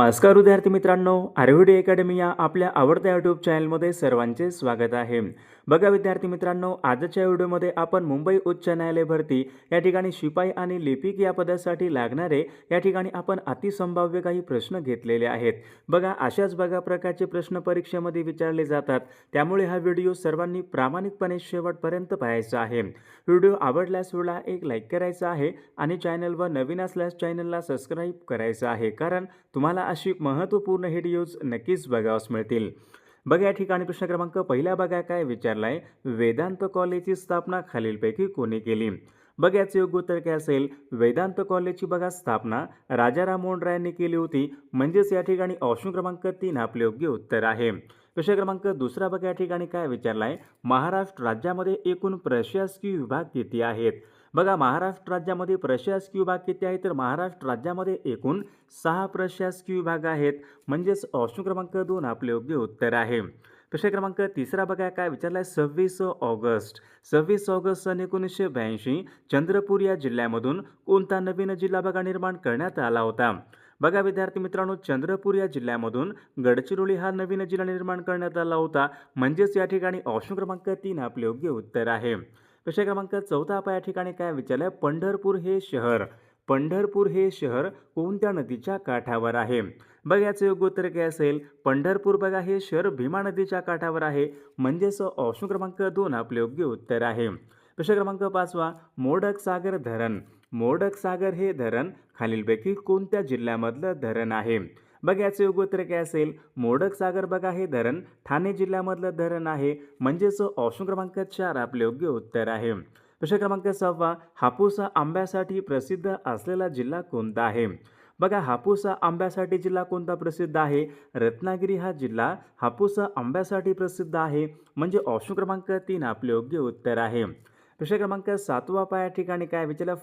नमस्कार विद्यार्थी मित्रांनो, आयुर्वेद अकॅडमी या आपल्या आवडत्या यूट्यूब चॅनलमध्ये सर्वांचे स्वागत आहे। बघा विद्यार्थी मित्रांनो, आजच्या व्हिडिओमध्ये आपण मुंबई उच्च न्यायालय भरती या ठिकाणी शिपाई आणि लिपिक या पदासाठी लागणारे या ठिकाणी आपण अतिसंभाव्य काही प्रश्न घेतलेले आहेत। बघा अशाच प्रकारचे प्रश्न परीक्षेमध्ये विचारले जातात, त्यामुळे हा व्हिडिओ सर्वांनी प्रामाणिकपणे शेवटपर्यंत पाहायचा आहे। व्हिडिओ आवडल्यास व्हिडिओला एक लाईक करायचा आहे आणि चॅनलवर नवीन असल्यास चॅनलला सबस्क्राईब करायचं आहे, कारण तुम्हाला अशी महत्त्वपूर्ण व्हिडिओज नक्कीच बघावयास मिळतील। बघा या ठिकाणी प्रश्न क्रमांक पहिला बघा काय विचारलाय, वेदांत कॉलेजची स्थापना खालीलपैकी कोणी केली? बघा याचे योग्य उत्तर काय असेल, वेदांत कॉलेजची बघा स्थापना राजा राममोहन राय यांनी केली होती, म्हणजेच या ठिकाणी ऑप्शन क्रमांक 3 आपले योग्य उत्तर आहे। प्रश्न क्रमांक दुसरा बघा या ठिकाणी काय विचारलाय, महाराष्ट्र राज्यामध्ये एकूण प्रशासकीय विभाग किती आहेत? बघा महाराष्ट्र राज्यामध्ये प्रशासकीय विभाग किती आहेत, तर महाराष्ट्र राज्यामध्ये एकूण 6 प्रशासकीय विभाग आहेत, म्हणजेच ऑप्शन क्रमांक 2 आपले योग्य उत्तर आहे। प्रश्न क्रमांक तिसरा बघा काय विचारलाय, 26 ऑगस्ट सन 1982 चंद्रपूर या जिल्ह्यामधून कोणता नवीन जिल्हा बघा निर्माण करण्यात आला होता? बघा विद्यार्थी मित्रांनो, चंद्रपूर या जिल्ह्यामधून गडचिरोली हा नवीन जिल्हा निर्माण करण्यात आला होता, म्हणजेच या ठिकाणी ऑप्शन क्रमांक 3 आपले योग्य उत्तर आहे। प्रश्न क्रमांक चौथा या ठिकाणी काय विचारलंय, पंढरपूर हे शहर कोणत्या नदीच्या काठावर आहे? बघा याचे योग्य उत्तर काय असेल, पंढरपूर बघा हे शहर भीमा नदीच्या काठावर आहे, म्हणजेच ऑप्शन क्रमांक 2 आपले योग्य उत्तर आहे। प्रश्न क्रमांक 5वा, मोडक सागर हे धरण खालीलपैकी कोणत्या जिल्ह्यामधलं धरण आहे? बघा याचे योग्य उत्तर काय असेल, मोडक सागर बघा हे धरण ठाणे जिल्ह्यामधलं धरण आहे, म्हणजेच ऑप्शन क्रमांक 4 आपले योग्य उत्तर आहे। प्रश्न क्रमांक 6वा, हापूस आंब्यासाठी प्रसिद्ध असलेला जिल्हा कोणता आहे? बघा हापूस आंब्यासाठी जिल्हा कोणता प्रसिद्ध आहे? रत्नागिरी हा जिल्हा हापूस आंब्यासाठी प्रसिद्ध आहे, म्हणजे ऑप्शन क्रमांक 3 आपले योग्य उत्तर आहे। प्रश्न क्रमांक 7वा या ठिकाणी काय विचारलं,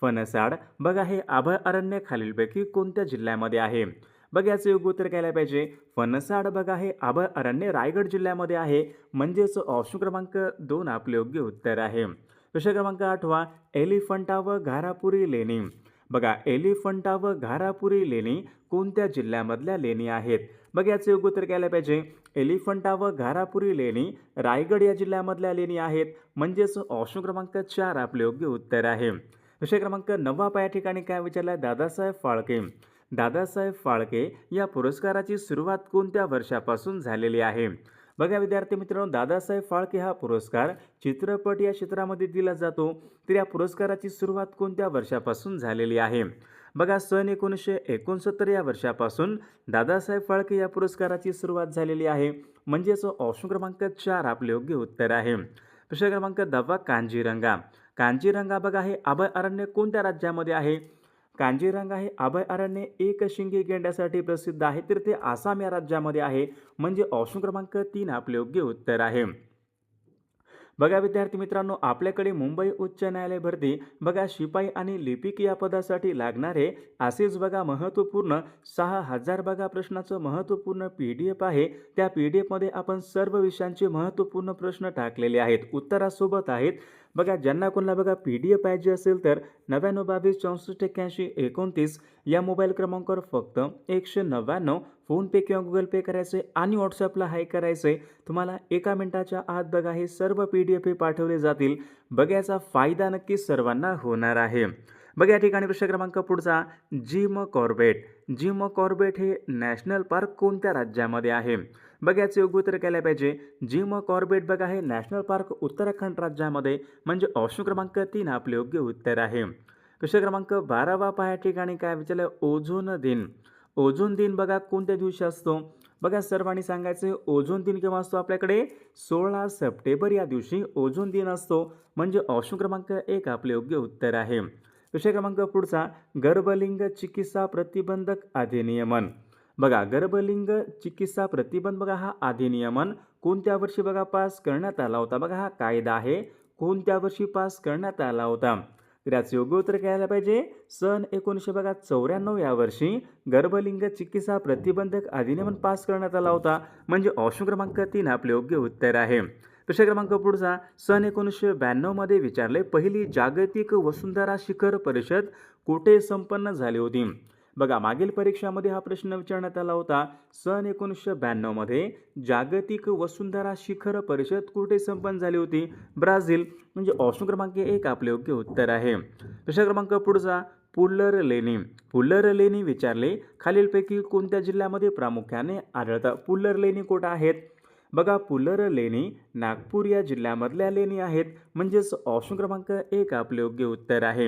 फणसाड बघा हे अभयारण्य खालीलपैकी कोणत्या जिल्ह्यामध्ये आहे? बघा याचे योग्य उत्तर काय पाहिजे, फणसाड बघा हे अभयारण्य रायगड जिल्ह्यामध्ये आहे, म्हणजेच ऑप्शन क्रमांक 2 आपले योग्य उत्तर आहे। प्रश्न क्रमांक 8वा, एलिफंटा व घारापुरी लेणी बघा एलिफंटा व घारापुरी लेणी कोणत्या जिल्ह्यामधल्या लेणी आहेत? बघा याचे योग्य उत्तर काय पाहिजे, एलिफंटा व घारापुरी लेणी रायगड या जिल्ह्यामधल्या लेणी आहेत, म्हणजेच ऑप्शन क्रमांक 4 आपले योग्य उत्तर आहे। प्रश्न क्रमांक 9 या ठिकाणी काय विचारलाय, दादासाहेब फाळके या पुरस्काराची सुरुवात कोणत्या वर्षापासून झालेली आहे? बघा विद्यार्थी मित्रांनो, दादासाहेब फाळके हा पुरस्कार चित्रपट या क्षेत्रामध्ये दिला जातो, तर या पुरस्काराची सुरुवात कोणत्या वर्षापासून झालेली आहे? बघा सन 1969 या वर्षापासून दादासाहेब फाळके या पुरस्काराची सुरुवात झालेली आहे, म्हणजेच ऑप्शन क्रमांक 4 आपले योग्य उत्तर आहे। प्रश्न क्रमांक 10, कांजीरंगा बघा हे अभयारण्य कोणत्या राज्यामध्ये आहे? कांजीरंगा हे अभयारण्य एकशिंगी गेंड्यासाठी प्रसिद्ध आहे, तर ते आसाम या राज्यामध्ये आहे, म्हणजे ऑप्शन क्रमांक 3 आपले योग्य उत्तर आहे। बघा विद्यार्थी मित्रांनो, आपल्याकडे मुंबई उच्च न्यायालय भरती बघा शिपाई आणि लिपिक या पदासाठी लागणारे असेच बघा महत्त्वपूर्ण 6000 बघा प्रश्नाचं महत्त्वपूर्ण PDF आहे। त्या PDF मध्ये आपण सर्व विषयांचे महत्त्वपूर्ण प्रश्न टाकलेले आहेत, उत्तरासोबत आहेत। बघा ज्यांना कोणाला बघा PDF पाहिजे असेल तर 9922648129 या मोबाईल क्रमांकावर फक्त 199 फोनपे किंवा गुगल पे करायचे आणि व्हॉट्सअपला हाय करायचे। तुम्हाला 1 मिनिटाच्या आत बघा हे सर्व PDF पाठवले जातील। बघा याचा फायदा नक्कीच सर्वांना होणार आहे। बघा या ठिकाणी प्रश्न क्रमांक पुढचा, जिम कॉर्बेट हे नॅशनल पार्क कोणत्या राज्यामध्ये आहे? बघा याचे योग्य उत्तर काय पाहिजे, जिम कॉर्बेट बघा हे नॅशनल पार्क उत्तराखंड राज्यामध्ये, म्हणजे ऑप्शन क्रमांक 3 आपले योग्य उत्तर आहे। प्रश्न क्रमांक 12 या ठिकाणी काय विचारलं, ओझोन दिन बघा कोणत्या दिवशी असतो? बघा सर्वांनी सांगायचे, ओझोन दिन केव्हा असतो आपल्याकडे, 16 सप्टेंबर या दिवशी ओझोन दिन असतो, म्हणजे ऑप्शन क्रमांक 1 आपले योग्य उत्तर आहे। प्रश्न क्रमांक पुढचा, गर्भलिंग चिकित्सा प्रतिबंधक अधिनियमन बघा गर्भलिंग चिकित्सा प्रतिबंध बघा हा अधिनियमन कोणत्या वर्षी बघा पास करण्यात आला होता? बघा हा कायदा आहे कोणत्या वर्षी पास करण्यात आला होता? तर याचे योग्य उत्तर काय आलं पाहिजे, सन 1994 या वर्षी गर्भलिंग चिकित्सा प्रतिबंधक अधिनियम पास करण्यात आला होता, म्हणजे ऑप्शन क्रमांक 3 आपले योग्य उत्तर आहे। प्रश्न क्रमांक पुढचा, सन 1992 मध्ये विचारले, पहिली जागतिक वसुंधरा शिखर परिषद कुठे संपन्न झाली होती? बघा मागील परीक्षामध्ये हा प्रश्न विचारण्यात आला होता. सन 1992 मध्ये जागतिक वसुंधरा शिखर परिषद कुठे संपन्न झाली होती? ब्राझील. म्हणजे ऑप्शन क्रमांक 1 आपले योग्य उत्तर आहे. प्रश्न क्रमांक पुढचा पुल्लर लेणी. पुल्लर लेणी विचारले खालीलपैकी कोणत्या जिल्ह्यामध्ये प्रामुख्याने आढळतात? पुल्लर लेणी कुठे आहेत? बघा पुल्लर लेणी नागपूर या जिल्ह्यामधल्या लेणी आहेत. म्हणजेच ऑप्शन क्रमांक 1 आपले योग्य उत्तर आहे.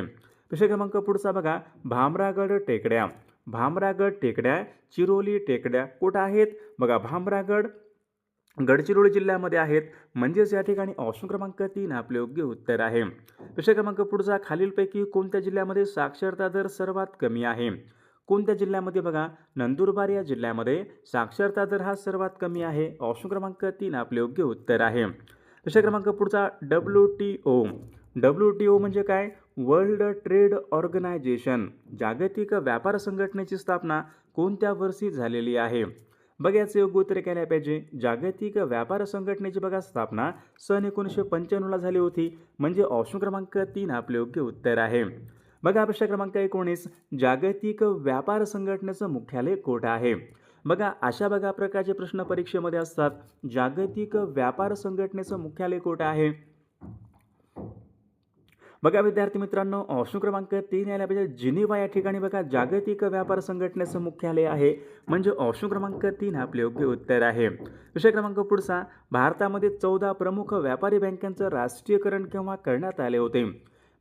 प्रश्न क्रमांक पुढचा बघा भामरागड टेकड्या. भामरागड टेकड्या चिरोली टेकड्या कुठं आहेत? बघा भामरागड गडचिरोली जिल्ह्यामध्ये आहेत. म्हणजेच या ठिकाणी ऑप्शन क्रमांक 3 आपले योग्य उत्तर आहे. प्रश्न क्रमांक पुढचा खालीलपैकी कोणत्या जिल्ह्यामध्ये साक्षरता दर सर्वात कमी आहे? कोणत्या जिल्ह्यामध्ये? बघा नंदुरबार या जिल्ह्यामध्ये साक्षरता दर हा सर्वात कमी आहे. ऑप्शन क्रमांक 3 आपले योग्य उत्तर आहे. प्रश्न क्रमांक पुढचा WTO. WTO म्हणजे काय? World trade organisation. जागतिक व्यापार संघटनेची स्थापना कोणत्या वर्षी झालेली आहे? बघा याचे योग्य उत्तर काय पाहिजे? जागतिक व्यापार संघटनेची बघा स्थापना सन 1995 झाली होती. म्हणजे ऑप्शन क्रमांक 3 आपले योग्य उत्तर आहे. बघा प्रश्न क्रमांक 19 जागतिक व्यापार संघटनेचं मुख्यालय कोठे आहे? बघा अशा बघा प्रकारचे प्रश्न परीक्षेमध्ये असतात. जागतिक व्यापार संघटनेचं मुख्यालय कोठे आहे? बघा विद्यार्थी मित्रांनो ऑप्शन क्रमांक 3 यायला पाहिजे जिनिव्हा या ठिकाणी बघा जागतिक व्यापार संघटनेचं मुख्यालय आहे. म्हणजे ऑप्शन क्रमांक 3 आपले योग्य उत्तर आहे. विषय क्रमांक पुढचा भारतामध्ये 14 प्रमुख व्यापारी बँकांचं राष्ट्रीयकरण केव्हा करण्यात आले होते?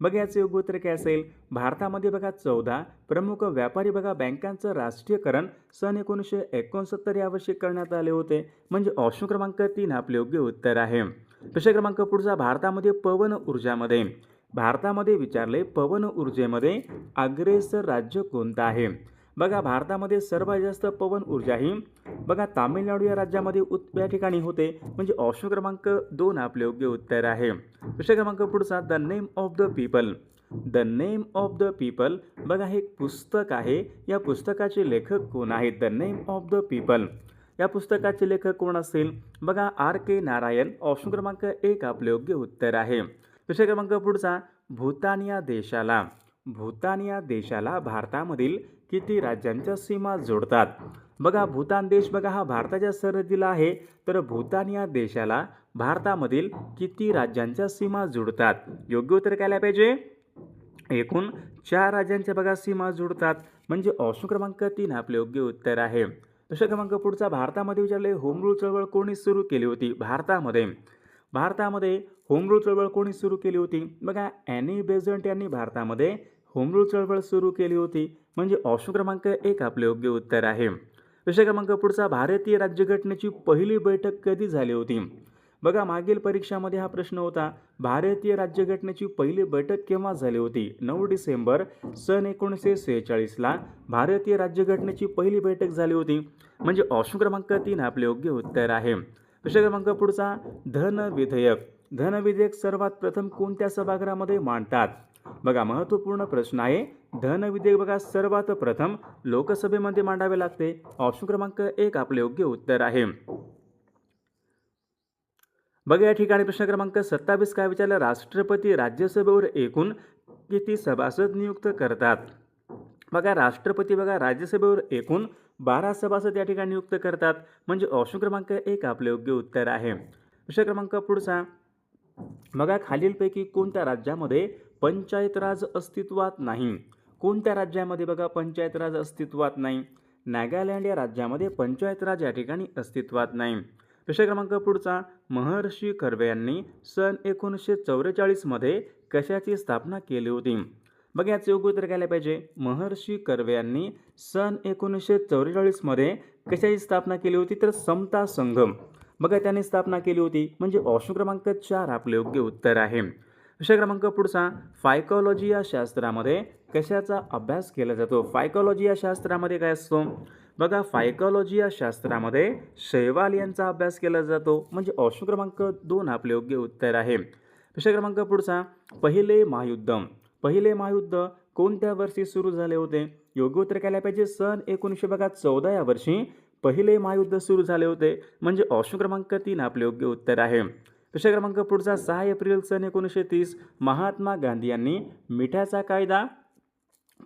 बघा याचे योग्य उत्तर काय असेल? भारतामध्ये बघा 14 प्रमुख व्यापारी बघा बँकांचं राष्ट्रीयकरण सन 1969 या वर्षी करण्यात आले होते. म्हणजे ऑप्शन क्रमांक 3 आपले योग्य उत्तर आहे. विषय क्रमांक पुढचा भारतामध्ये विचारले पवन ऊर्जेमध्ये अग्रेसर राज्य कोणतं आहे? बघा भारतामध्ये सर्वात जास्त पवन ऊर्जा ही बघा तामिळनाडू या राज्यामध्ये या ठिकाणी होते. म्हणजे ऑप्शन क्रमांक 2 आपले योग्य उत्तर आहे. विषय क्रमांक पुढचा the name of the people. The name of the people बघा हे एक पुस्तक आहे. या पुस्तकाचे लेखक कोण आहेत? The name of the people या पुस्तकाचे लेखक कोण असेल? बघा RK नारायण. ऑप्शन क्रमांक 1 आपले योग्य उत्तर आहे. विषय क्रमांक पुढचा भूतान या देशाला भारतामधील किती राज्यांच्या सीमा जोडतात? बघा भूतान देश बघा हा भारताच्या सरहद्दीला आहे. तर भूतान या देशाला भारतामधील किती राज्यांच्या सीमा जोडतात? योग्य उत्तर काय पाहिजे? एकूण 4 राज्यांच्या बघा सीमा जोडतात. म्हणजे ऑप्शन क्रमांक 3 आपले योग्य उत्तर आहे. प्रश्न क्रमांक पुढचा भारतामध्ये विचारले होम रूल चळवळ कोणी सुरू केली होती? भारतामध्ये होम रूल चळवळ कोणी सुरू केली होती? बघा ॲनी बेझंट यांनी भारतामध्ये होम रूल चळवळ सुरू केली होती. म्हणजे ऑप्शन क्रमांक 1 आपले योग्य उत्तर आहे. विषय क्रमांक पुढचा भारतीय राज्यघटनेची पहिली बैठक कधी झाली होती? बघा मागील परीक्षामध्ये हा प्रश्न होता. भारतीय राज्यघटनेची पहिली बैठक केव्हा झाली होती? 9 डिसेंबर सन 1946ला भारतीय राज्यघटनेची पहिली बैठक झाली होती. म्हणजे ऑप्शन क्रमांक 3 आपले योग्य उत्तर आहे. विषय क्रमांक पुढचा धन विधेयक सर्वात प्रथम कोणत्या सभागृहामध्ये मांडतात? बघा महत्त्वपूर्ण प्रश्न आहे. धन विधेयक बघा सर्वात प्रथम लोकसभेमध्ये मांडावे लागते. ऑप्शन क्रमांक 1 आपले योग्य उत्तर आहे. बघा या ठिकाणी प्रश्न क्रमांक 27 काय विचारलं? राष्ट्रपती राज्यसभेवर एकूण किती सभासद नियुक्त करतात? बघा राष्ट्रपती बघा राज्यसभेवर एकूण 12 सभासद या ठिकाणी नियुक्त करतात. म्हणजे ऑप्शन क्रमांक 1 आपले योग्य उत्तर आहे. विषय क्रमांक पुढचा बघा खालीलपैकी कोणत्या राज्यामध्ये पंचायत राज अस्तित्वात नाही? कोणत्या राज्यामध्ये बघा पंचायत राज अस्तित्वात नाही? नागालँड या राज्यामध्ये पंचायत राज या ठिकाणी अस्तित्वात नाही. विषय क्रमांक पुढचा महर्षी कर्वे यांनी सन 1944 मध्ये कशाची स्थापना केली होती? बघा याचे योग्य उत्तर काय पाहिजे? महर्षी कर्वे यांनी सन 1944 मध्ये कशाची स्थापना केली होती? तर समता संघ बघा त्यांनी स्थापना केली होती. म्हणजे ऑप्शन क्रमांक 4 आपले योग्य उत्तर आहे. विषय क्रमांक पुढचा फायकॉलॉजी या शास्त्रामध्ये कशाचा अभ्यास केला जातो? फायकॉलॉजी या शास्त्रामध्ये काय असतो? बघा फायकॉलॉजी या शास्त्रामध्ये शैवाल यांचा अभ्यास केला जातो. म्हणजे ऑप्शन क्रमांक 2 आपले योग्य उत्तर आहे. विषय क्रमांक पुढचा पहिले महायुद्ध कोणत्या वर्षी सुरू झाले होते? योग्य उत्तर काय पाहिजे? सन 1914 या वर्षी पहिले महायुद्ध सुरू झाले होते. म्हणजे ऑप्शन क्रमांक 3 आपले योग्य उत्तर आहे. विषय क्रमांक पुढचा 6 एप्रिल सन 1930 महात्मा गांधी यांनी मिठाचा कायदा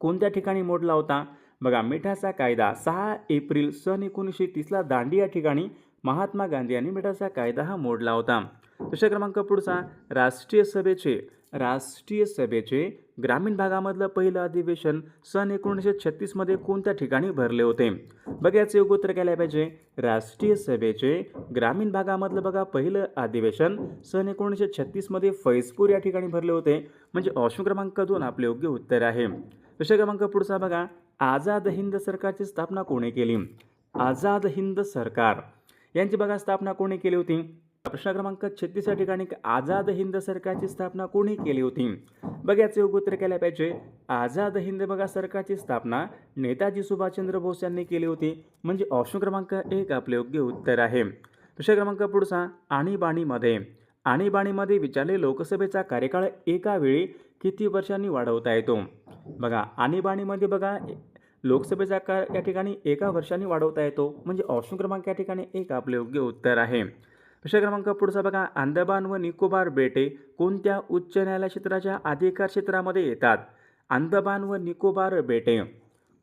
कोणत्या ठिकाणी मोडला होता? बघा मिठाचा कायदा 6 एप्रिल सन 1930ला दांडी या ठिकाणी महात्मा गांधी यांनी मिठाचा कायदा हा मोडला होता. दुसरा क्रमांक पुढचा, राष्ट्रीय सभेचे ग्रामीण भागामधलं पहिलं अधिवेशन सन 1936 मध्ये कोणत्या ठिकाणी भरले होते? बघा याचं योग्य उत्तर काय पाहिजे. राष्ट्रीय सभेचे ग्रामीण भागामधलं बघा पहिलं अधिवेशन सन 1936 मध्ये फैजपूर या ठिकाणी भरले होते. म्हणजे ऑप्शन क्रमांक 2 आपले योग्य उत्तर आहे. दुसरा क्रमांक पुढचा बघा, आझाद हिंद सरकारची स्थापना कोणी केली? आझाद हिंद सरकार यांची बघा स्थापना कोणी केली होती? प्रश्न क्रमांक 36 या ठिकाणी आझाद हिंद सरकारची स्थापना कोणी केली होती? बघा याचे योग्य उत्तर केले पाहिजे. आझाद हिंद बघा सरकारची स्थापना नेताजी सुभाषचंद्र बोस यांनी केली होती. म्हणजे ऑप्शन क्रमांक 1 आपले योग्य उत्तर आहे. दुसरा क्रमांक पुढचा, आणीबाणीमध्ये विचारले लोकसभेचा कार्यकाळ एका वेळी किती वर्षांनी वाढवता येतो? बघा आणीबाणीमध्ये बघा लोकसभेचा या ठिकाणी एका वर्षांनी वाढवता येतो. म्हणजे ऑप्शन क्रमांक या ठिकाणी 1 आपले योग्य उत्तर आहे. दुसरा क्रमांक पुढचा बघा, अंदमान व निकोबार बेटे कोणत्या उच्च न्यायालय क्षेत्राच्या अधिकार क्षेत्रामध्ये येतात? अंदमान व निकोबार बेटे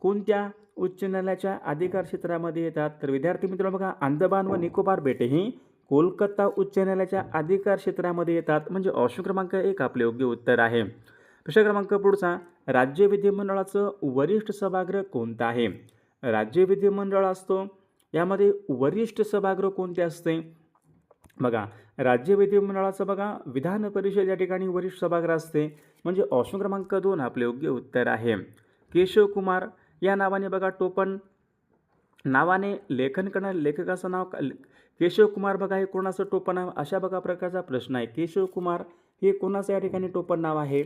कोणत्या उच्च न्यायालयाच्या अधिकार क्षेत्रामध्ये येतात? तर विद्यार्थी मित्रांनो बघा, अंदमान व निकोबार बेटे ही कोलकाता उच्च न्यायालयाच्या अधिकार क्षेत्रामध्ये येतात. म्हणजे ऑप्शन क्रमांक 1 आपले योग्य उत्तर आहे. दुसरा क्रमांक पुढचा, राज्य विधिमंडळाचं वरिष्ठ सभागृह कोणतं आहे? राज्य विधिमंडळ असतो यामध्ये वरिष्ठ सभागृह कोणते असते? बघा राज्य विधिमंडळाचं बघा विधान परिषद या ठिकाणी वरिष्ठ सभागृह असते. म्हणजे ऑप्शन क्रमांक 2 आपले योग्य उत्तर आहे. केशव कुमार या नावाने बघा नावाने लेखन करणाऱ्या लेखकाचं नाव केशव कुमार बघा हे कोणाचं टोपण नाव? अशा बघा प्रकारचा प्रश्न आहे. केशव कुमार हे कोणाचं या ठिकाणी टोपण नाव आहे?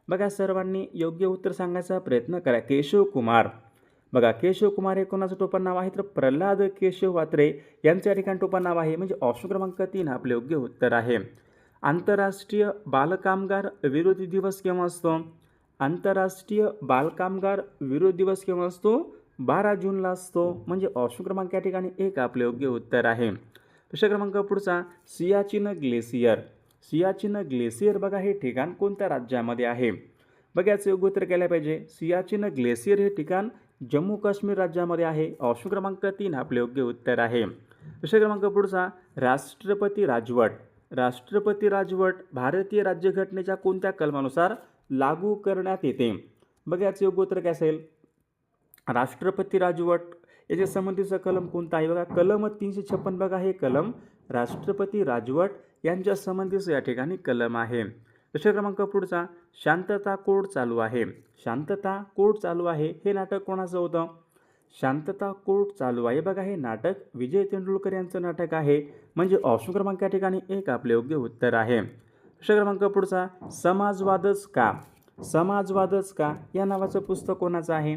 बघा सर्वांनी योग्य उत्तर सांगायचा प्रयत्न करा. केशव कुमार बघा केशव कुमार हे कोणाचं टोपण नाव आहे? तर प्रल्हाद केशव वात्रे यांचं या ठिकाणी टोपण नाव आहे. म्हणजे ऑप्शन क्रमांक 3 आपले योग्य उत्तर आहे. आंतरराष्ट्रीय बालकामगार विरोधी दिवस केव्हा असतो? आंतरराष्ट्रीय बालकामगार विरोधी दिवस केव्हा असतो? 12 जूनला असतो. म्हणजे ऑप्शन क्रमांक या ठिकाणी 1 आपले योग्य उत्तर आहे. दुसरा क्रमांक पुढचा, सियाचीन ग्लेसियर बघा हे ठिकाण कोणत्या राज्यामध्ये आहे? बघा याचं योग्य उत्तर केलं पाहिजे. सियाचीन ग्लेसियर हे ठिकाण जम्मू काश्मीर राज्यामध्ये आहे. ऑप्शन क्रमांक 3 आपले योग्य उत्तर आहे. दुसरा क्रमांक पुढचा, राष्ट्रपती राजवट भारतीय राज्यघटनेच्या कोणत्या कलमानुसार लागू करण्यात येते? बघा याचं योग्य उत्तर काय असेल? राष्ट्रपती राजवट याच्या संबंधीचा कलम कोणता आहे? बघा कलम 356 बघा हे कलम राष्ट्रपती राजवट यांच्या संबंधीचं या ठिकाणी कलम आहे. दुसरा क्रमांक पुढचा, शांतता कोड चालू आहे हे नाटक कोणाचं होतं? शांतता कोड चालू आहे बघा हे नाटक विजय तेंडुलकर यांचं नाटक आहे. म्हणजे ऑप्शन क्रमांक या ठिकाणी 1 आपले योग्य उत्तर आहे. दुसरा क्रमांक पुढचा, समाजवादच का या नावाचं पुस्तक कोणाचं आहे?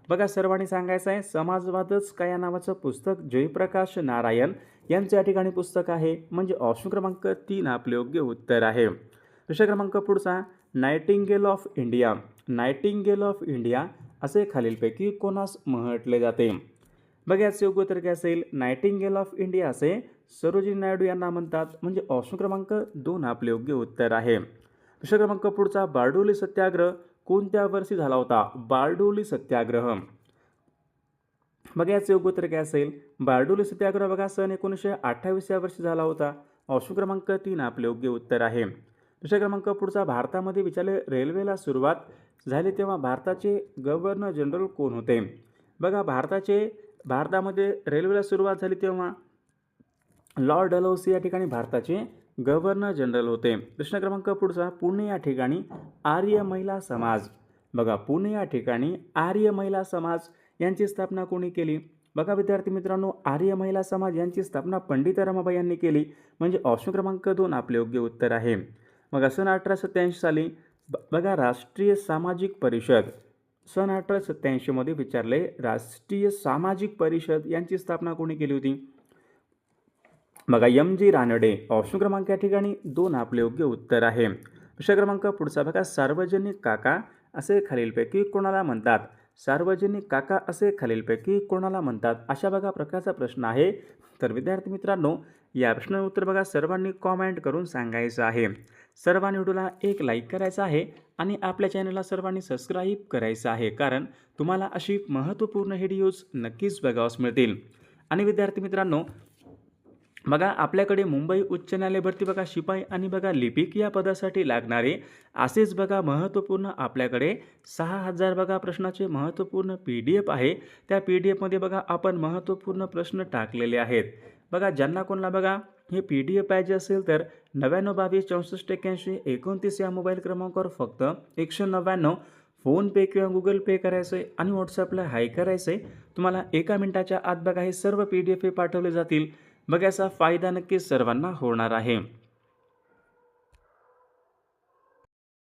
बघा सर्वांनी सांगायचं आहे. समाजवादच का या नावाचं पुस्तक जयप्रकाश नारायण यांचं या ठिकाणी पुस्तक आहे. म्हणजे ऑप्शन क्रमांक 3 आपले योग्य उत्तर आहे. दुसरा क्रमांक पुढचा, नायटिंगेल ऑफ इंडिया असे खालीलपैकी कोणास म्हटले जाते? बघा याचं योग्य उत्तर काय असेल? नायटिंगेल ऑफ इंडिया असे सरोजिनी नायडू यांना म्हणतात. म्हणजे ऑप्शन क्रमांक 2 आपले योग्य उत्तर आहे. दुसरा क्रमांक पुढचा, बारडोली सत्याग्रह कोणत्या वर्षी झाला होता? बारडोली सत्याग्रह बघा याचं योग्य उत्तर काय असेल? बारडोली सत्याग्रह बघा सन 1928 या वर्षी झाला होता. ऑप्शन क्रमांक 3 आपले योग्य उत्तर आहे. दुसरा क्रमांक पुढचा, भारतामध्ये विचारले रेल्वेला सुरुवात झाली तेव्हा भारताचे गव्हर्नर जनरल कोण होते? बघा भारतामध्ये रेल्वेला सुरुवात झाली तेव्हा लॉर्ड डलहौसी या ठिकाणी भारताचे गव्हर्नर जनरल होते. दुसरा क्रमांक पुढचा, पुणे या ठिकाणी आर्य महिला समाज बघा पुणे या ठिकाणी आर्य महिला समाज यांची स्थापना कोणी केली? बघा विद्यार्थी मित्रांनो, आर्य महिला समाज यांची स्थापना पंडिता रमाबाई यांनी केली. म्हणजे ऑप्शन क्रमांक 2 आपले योग्य उत्तर आहे. मग सन 1887 साली बघा राष्ट्रीय सामाजिक परिषद सन 1887 मध्ये विचारले राष्ट्रीय सामाजिक परिषद यांची स्थापना कोणी केली होती? बघा MG रानडे. ऑप्शन क्रमांक या ठिकाणी 2 आपले योग्य उत्तर आहे. दुसरा क्रमांक पुढचा बघा, सार्वजनिक काका असे खालीलपैकी कोणाला म्हणतात? सार्वजनिक काका असे खालीलपैकी कोणाला म्हणतात? अशा बघा प्रकारचा प्रश्न आहे. तर विद्यार्थी मित्रांनो, या प्रश्नाचं उत्तर बघा सर्वांनी कॉमेंट करून सांगायचं आहे. सर्वांनी व्हिडिओला एक लाईक करायचा आहे आणि आपल्या चॅनलला सर्वांनी सबस्क्राईब करायचं आहे, कारण तुम्हाला अशी महत्त्वपूर्ण व्हिडिओज नक्कीच बघावयास मिळतील. आणि विद्यार्थी मित्रांनो, बघा आपल्याकडे मुंबई उच्च न्यायालय भरती बघा शिपाई आणि बघा लिपिक या पदासाठी लागणारे असेच बघा महत्त्वपूर्ण आपल्याकडे 6000 बघा प्रश्नाचे महत्त्वपूर्ण PDF आहे. त्या PDF मध्ये बघा आपण महत्त्वपूर्ण प्रश्न टाकलेले आहेत. बघा ज्यांना कोणाला बघा हे PDF पाहिजे असेल तर 9922648129 या मोबाईल क्रमांकावर फक्त 199 फोनपे किंवा गुगल पे करायचं आहे आणि व्हॉट्सअपला हाय करायचं आहे. तुम्हाला 1 मिनिटाच्या आत बघा हे सर्व PDF पाठवले जातील. बघा याचा फायदा नक्कीच सर्वांना होणार आहे.